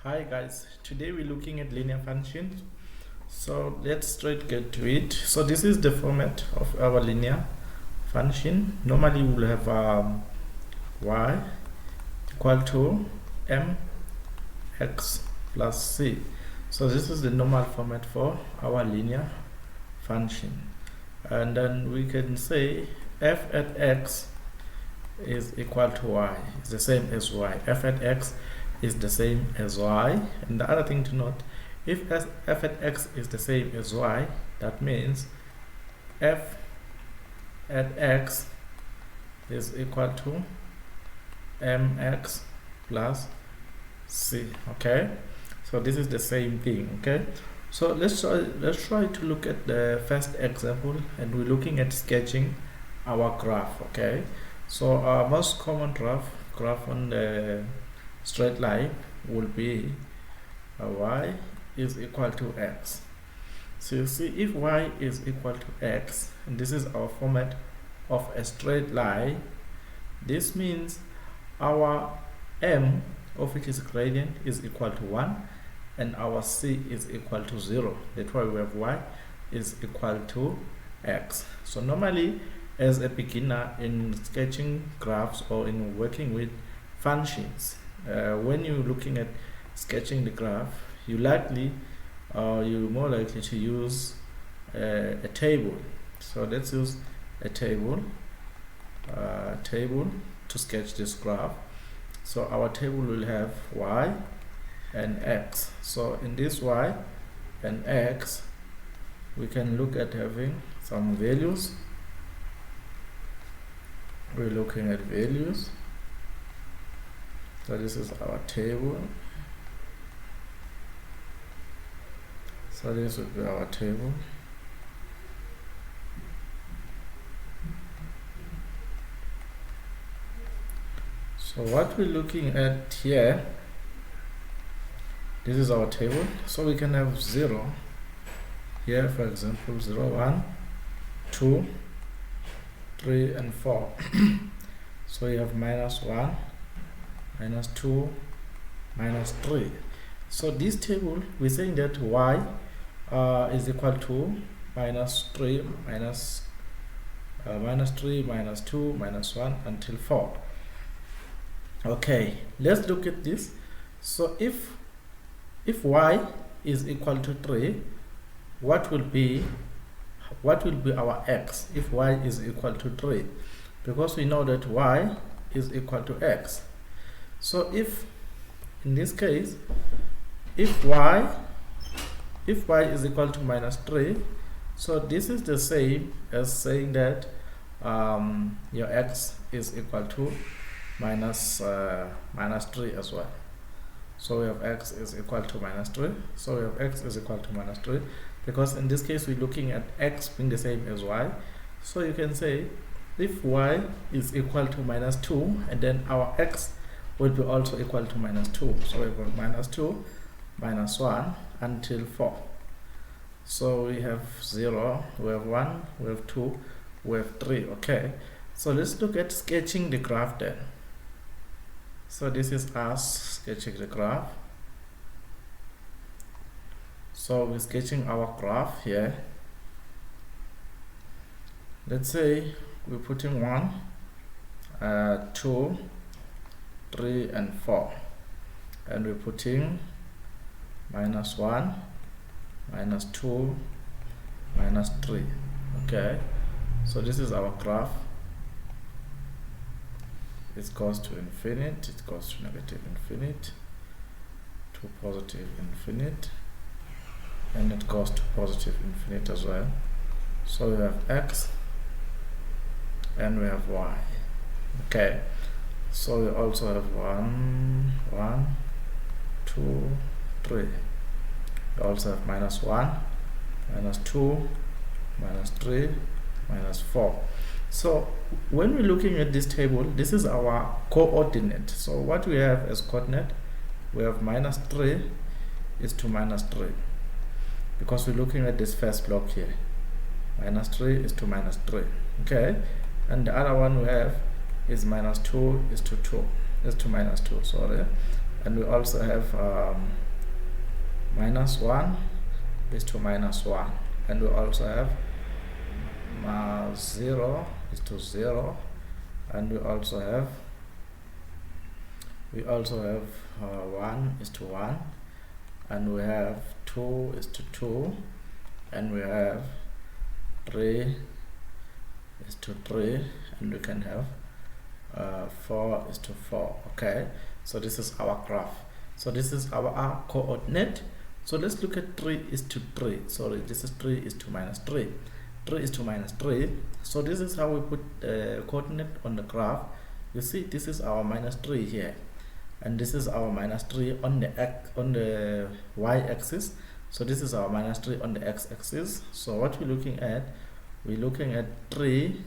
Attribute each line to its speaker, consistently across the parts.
Speaker 1: Hi guys, today we're looking at linear functions. So let's straight get to it. So this is the format of our linear function. Normally we'll have y equal to mx plus c. So this is the normal format for our linear function. And then we can say f at x is equal to y. It's the same as y. F at x is the same as y. And the other thing to note, if f at x is the same as y, that means f at x is equal to mx plus c. Okay, so this is the same thing. Okay, so let's try to look at the first example, and we're looking at sketching our graph. Okay, so our most common graph on the straight line will be y is equal to x. So you see, if y is equal to x, and this is our format of a straight line, this means our m, of which is gradient, is equal to 1, and our c is equal to 0. That's why we have y is equal to x. So normally, as a beginner in sketching graphs or in working with functions, when you're looking at sketching the graph, you're more likely to use a table. So let's use a table to sketch this graph. So our table will have y and x. So in this y and x, we can look at having some values. We're looking at values. So this is our table. So this would be our table. So what we're looking at here, this is our table. So we can have 0 here, for example, 0, 1, 2, 3, and 4. So you have -1, -2, -3. So this table, we're saying that y is equal to -3, -3, -2, -1 until 4. Okay, let's look at this. So if y is equal to 3, what will be our x if y is equal to 3? Because we know that y is equal to x. So if in this case, if y is equal to -3, so this is the same as saying that your x is equal to -3 as well. So we have x is equal to -3. So we have x is equal to -3, because in this case we're looking at x being the same as y. So you can say if y is equal to -2, and then our x will be also equal to -2. So we have -2, -1 until 4. So we have 0, we have 1, we have 2, we have 3. Okay, so let's look at sketching the graph then. So this is us sketching the graph. So we're sketching our graph here. Let's say we're putting 1, 2, 3, and 4, and we're putting -1, -2, -3. Okay, so this is our graph. It goes to infinite, it goes to negative infinite, to positive infinite, and it goes to positive infinite as well. So we have x and we have y. Okay, so we also have 1, 2, 3. We also have -1, -2, -3, -4. So when we're looking at this table, this is our coordinate. So what we have as coordinate, we have -3 is to -3, because we're looking at this first block here. -3 is to -3. Okay, and the other one we have is -2 is to -2, sorry, and we also have minus 1 is to minus 1, and we also have 0 is to 0, and we also have 1 is to 1, and we have 2 is to 2, and we have 3 is to 3, and we can have 4 is to 4. Okay, so this is our graph. So this is our coordinate. So let's look at 3 is to 3. Sorry, this is 3 is to minus 3. 3 is to minus 3. So this is how we put coordinate on the graph. You see, this is our minus 3 here, and this is our minus 3 on the y-axis. So this is our minus 3 on the x-axis. So what we're looking at 3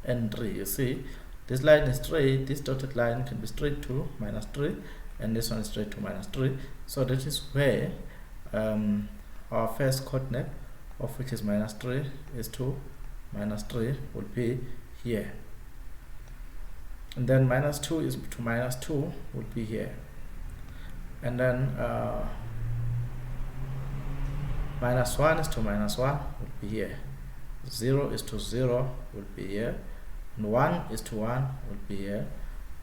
Speaker 1: and 3. You see, this line is straight. This dotted line can be straight to minus 3, and this one is straight to minus 3. So that is where our first coordinate, of which is minus 3 is to minus 3, would be here, and then minus 2 is to minus 2 would be here, and then minus 1 is to minus 1 would be here, 0 is to 0 would be here, and 1 is to 1 would be here,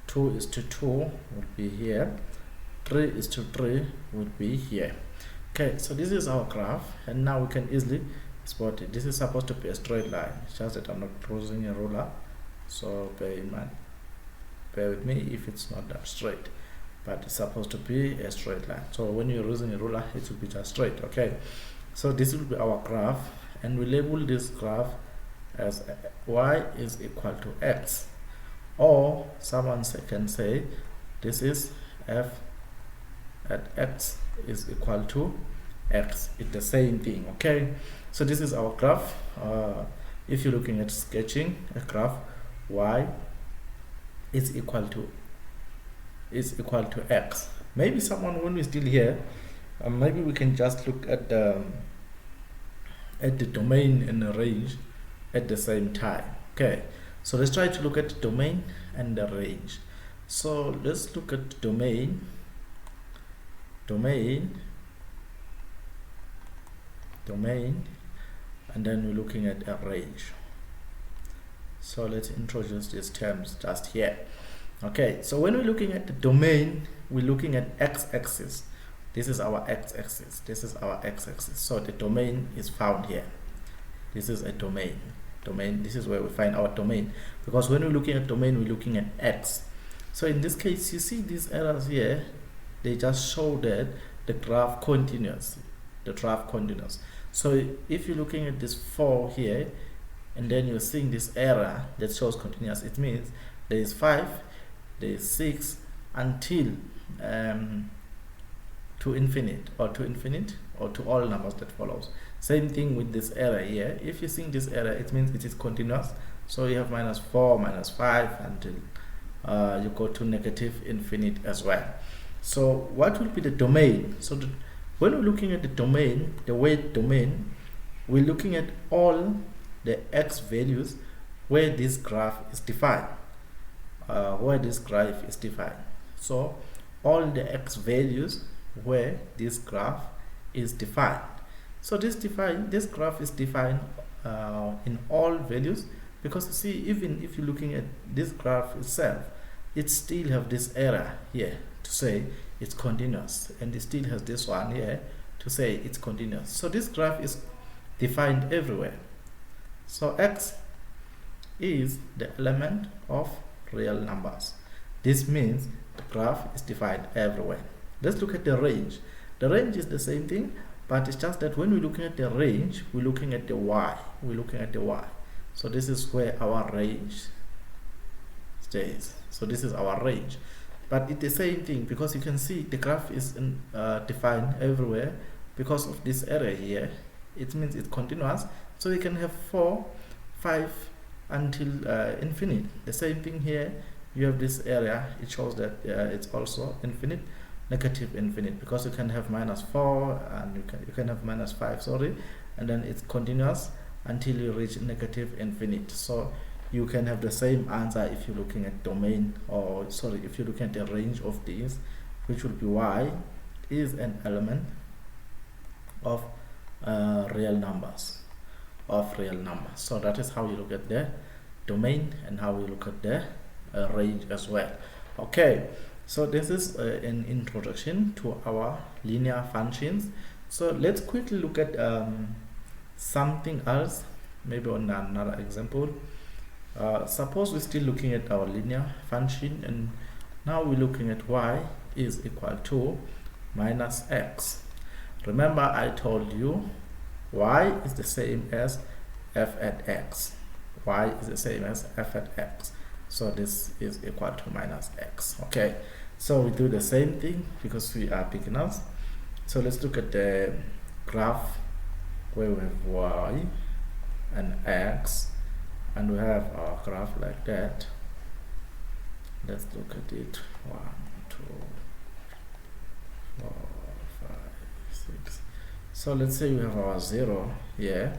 Speaker 1: 2 is to 2 would be here, 3 is to 3 would be here. Okay, so this is our graph, and now we can easily spot it. This is supposed to be a straight line. It's just that I'm not using a ruler, so bear with me if it's not that straight, but it's supposed to be a straight line. So when you're using a ruler, it will be just straight. Okay, so this will be our graph, and we label this graph as y is equal to x, or someone can say this is f at x is equal to x. It's the same thing. Okay, so this is our graph. If you're looking at sketching a graph, y is equal to x. Maybe someone, when we're still here, maybe we can just look at the domain and the range at the same time. Okay, so let's try to look at the domain and the range. So let's look at domain, and then we're looking at a range. So let's introduce these terms just here. Okay, so when we're looking at the domain, we're looking at x-axis. This is our x-axis. This is our x-axis. So the domain is found here. This is a domain. This is where we find our domain, because when we're looking at domain, we're looking at x. So in this case, you see these arrows here, they just show that the graph continues. So if you're looking at this 4 here, and then you're seeing this error that shows continuous, it means there is 5, there is 6, until to infinite, or to all numbers that follows. Same thing with this error here. If you're seeing this error, it means it is continuous. So you have minus 4, minus 5, until you go to negative infinite as well. So what will be the domain? So when we're looking at the domain, the weight domain, we're looking at all the x values where this graph is defined. So all the x values where this graph is defined. So this graph is defined in all values, because you see, even if you're looking at this graph itself, it still have this error here to say it's continuous, and it still has this one here to say it's continuous. So this graph is defined everywhere. So x is the element of real numbers. This means the graph is defined everywhere. Let's look at the range. The range is the same thing, but it's just that when we're looking at the range, we're looking at the y. So this is where our range stays. So this is our range, but it's the same thing, because you can see the graph is defined everywhere because of this error here. It means it's continuous, so you can have 4, 5 until infinite. The same thing here, you have this area, it shows that it's also infinite, negative infinite, because you can have minus 4 and you can have minus 5, sorry, and then it's continuous until you reach negative infinite. So you can have the same answer if you're looking at domain, or sorry, if you're looking at the range of these which will be y, is an element of real numbers. So that is how you look at the domain and how you look at the range as well. Okay, so this is an introduction to our linear functions. So let's quickly look at something else, maybe on another example. Suppose we're still looking at our linear function, and now we're looking at y is equal to minus x. Remember, I told you y is the same as f at x. Y is the same as f at x. So this is equal to minus x. Okay, so we do the same thing because we are beginners. So let's look at the graph where we have y and x, and we have our graph like that. Let's look at it. 1, 2, 4, 5, 6. So let's say we have our 0 here.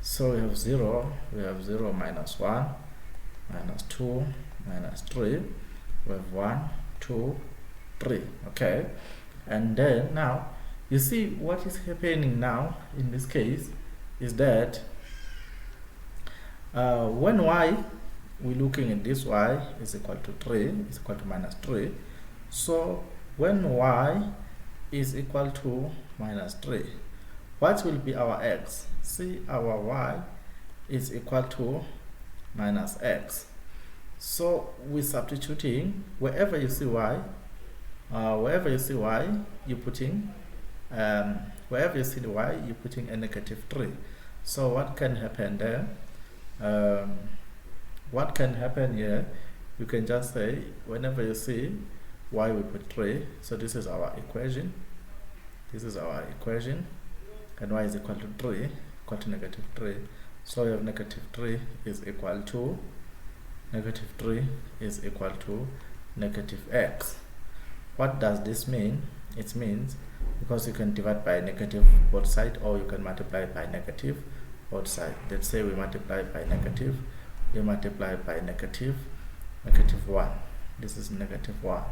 Speaker 1: So we have 0, minus 1, minus 2, minus 3. We have 1, 2, 3. Okay, and then now you see what is happening now in this case is that when y, we're looking at this y is equal to 3, is equal to minus 3. So when y is equal to minus 3, what will be our x? See, our y is equal to minus x. So we're substituting wherever you see y, you're putting wherever you see the y, you're putting a negative 3. So what can happen there? What can happen here? You can just say whenever you see y, we put 3. So this is our equation. And y is equal to 3, equal to negative 3. So you have negative 3 is equal to negative x. What does this mean? It means, because you can divide by negative both sides, or you can multiply by negative both sides. Let's say we multiply by negative, negative 1. This is negative 1.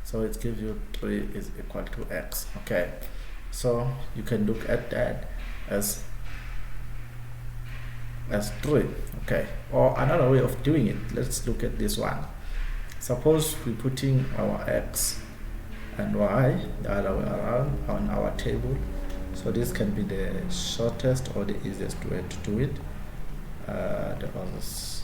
Speaker 1: So it gives you 3 is equal to x. Okay, so you can look at that as 3. Okay, or another way of doing it, let's look at this one. Suppose we're putting our x and y the other way around on our table. So this can be the shortest or the easiest way to do it. The others,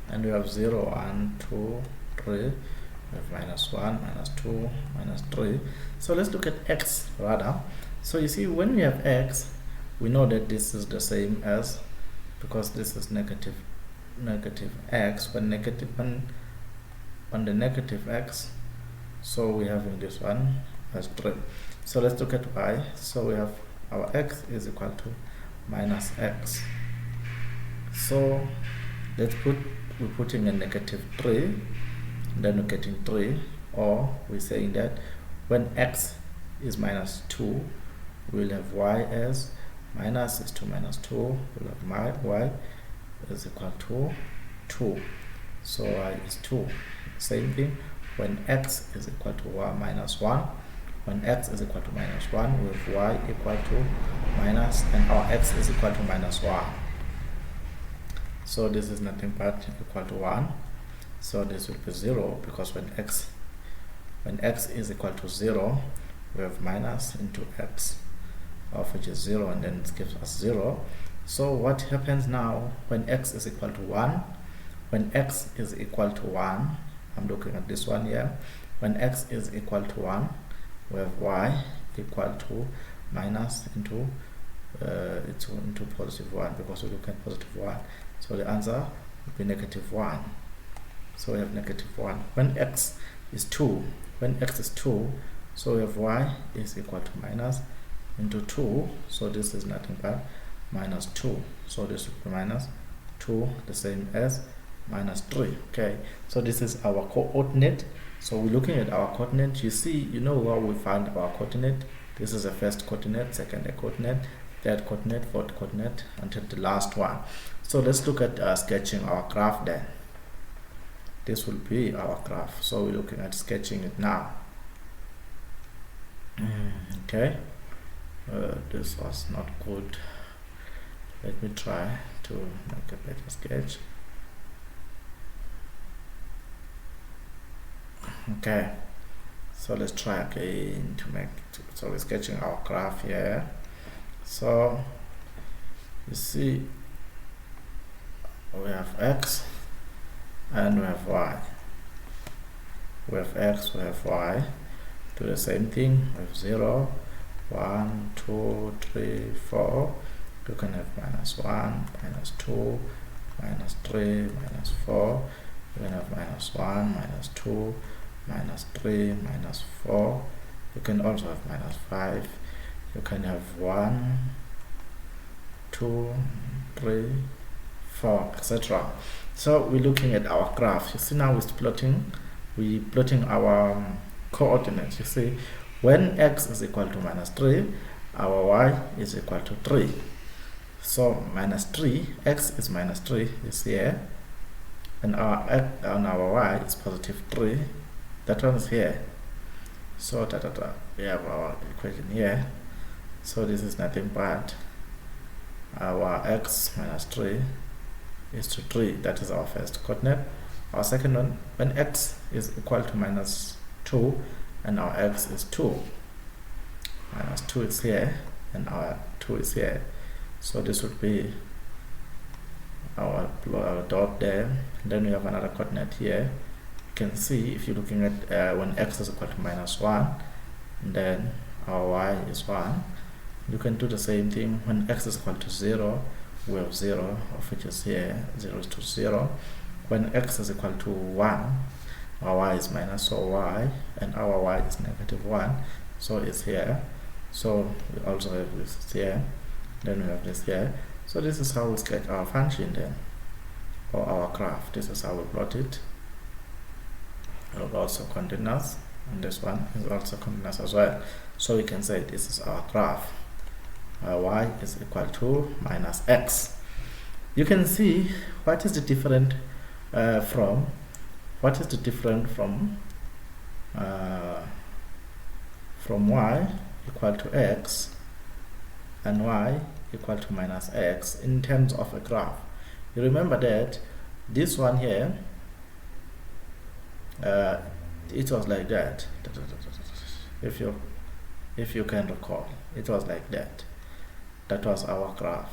Speaker 1: and we have 0, 1, 2, 3. We have minus 1, minus 2, minus 3. So let's look at x rather. So you see, when we have x, we know that this is the same as, because this is negative x, when on the negative x, so we have in this one as 3. So let's look at y. So we have our x is equal to minus x. So we're putting a negative 3, then we're getting 3, or we're saying that when x is minus 2, we'll have y as minus is to minus 2, we'll have y is equal to 2. So y is 2. Same thing when x is equal to y minus 1. When x is equal to minus 1, we have y equal to minus, and our x is equal to minus 1. So this is nothing but equal to 1. So this will be 0, because when x is equal to 0, we have minus into x, of which is 0, and then it gives us 0. So what happens now when x is equal to 1? When x is equal to 1, I'm looking at this one here. When x is equal to 1, we have y equal to minus into positive 1, because we look at positive 1. So the answer would be negative 1. So we have negative 1. When x is 2, so we have y is equal to minus into 2. So this is nothing but minus 2. So this would be minus 2, the same as minus 3. Okay, so this is our coordinate. So we're looking at our coordinate. You see, you know how we find our coordinate. This is the first coordinate, second coordinate, third coordinate, fourth coordinate, until the last one. So let's look at sketching our graph then. this will be our graph. So we're looking at sketching it now. Okay, this was not good. Let me try to make a better sketch. Okay, so let's try again to make it. So we're sketching our graph here. So you see we have x and we have y. We have x, we have y. Do the same thing. We have 0, 1, 2, 3, 4. You can have -1, -2, -3, -4. You can have -1, -2, -3, -4. You can also have -5. You can have 1, 2, 3, 4, etc. So we're looking at our graph. You see now we're plotting our coordinates. You see, when x is equal to -3, our y is equal to 3. So -3, x is -3 is here, and our y is +3. That one is here. So we have our equation here. So this is nothing but our x -3 is to 3. That is our first coordinate. Our second one, when x is equal to -2 and our x is 2. -2 is here and our 2 is here. So this would be our dot there. And then we have another coordinate here. You can see if you're looking at when x is equal to -1, and then our y is 1. You can do the same thing when x is equal to 0. We have 0, of which is here. 0 is to 0. When x is equal to 1, our y is minus y, and our y is -1, so it's here. So we also have this here, then we have this here. So this is how we sketch our function then, or our graph. This is how we plot it. It will also continuous, and this one is also continuous as well. So we can say this is our graph. Y is equal to -x. You can see what is the different from y equal to x and y equal to -x in terms of a graph. You remember that this one here, it was like that. If you can recall, it was like that. That was our graph.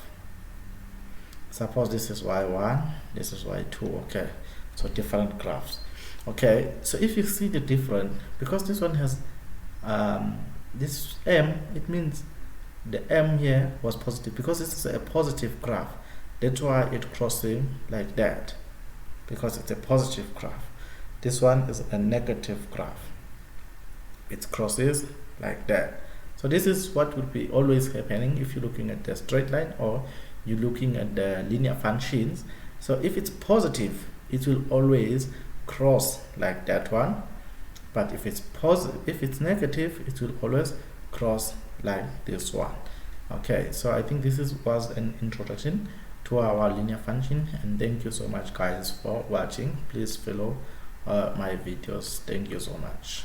Speaker 1: Suppose this is y1, this is y2. Okay, so different graphs. Okay, so if you see the different, because this one has this m, it means the m here was positive, because this is a positive graph. That's why it's crossing like that, because it's a positive graph. This one is a negative graph. It crosses like that. So this is what will be always happening if you're looking at the straight line or you're looking at the linear functions. So if it's positive, it will always cross like that one. But if it's positive, if it's negative, it will always cross like this one. Okay, so I think this was an introduction to our linear function, and thank you so much guys for watching. Please follow my videos. Thank you so much.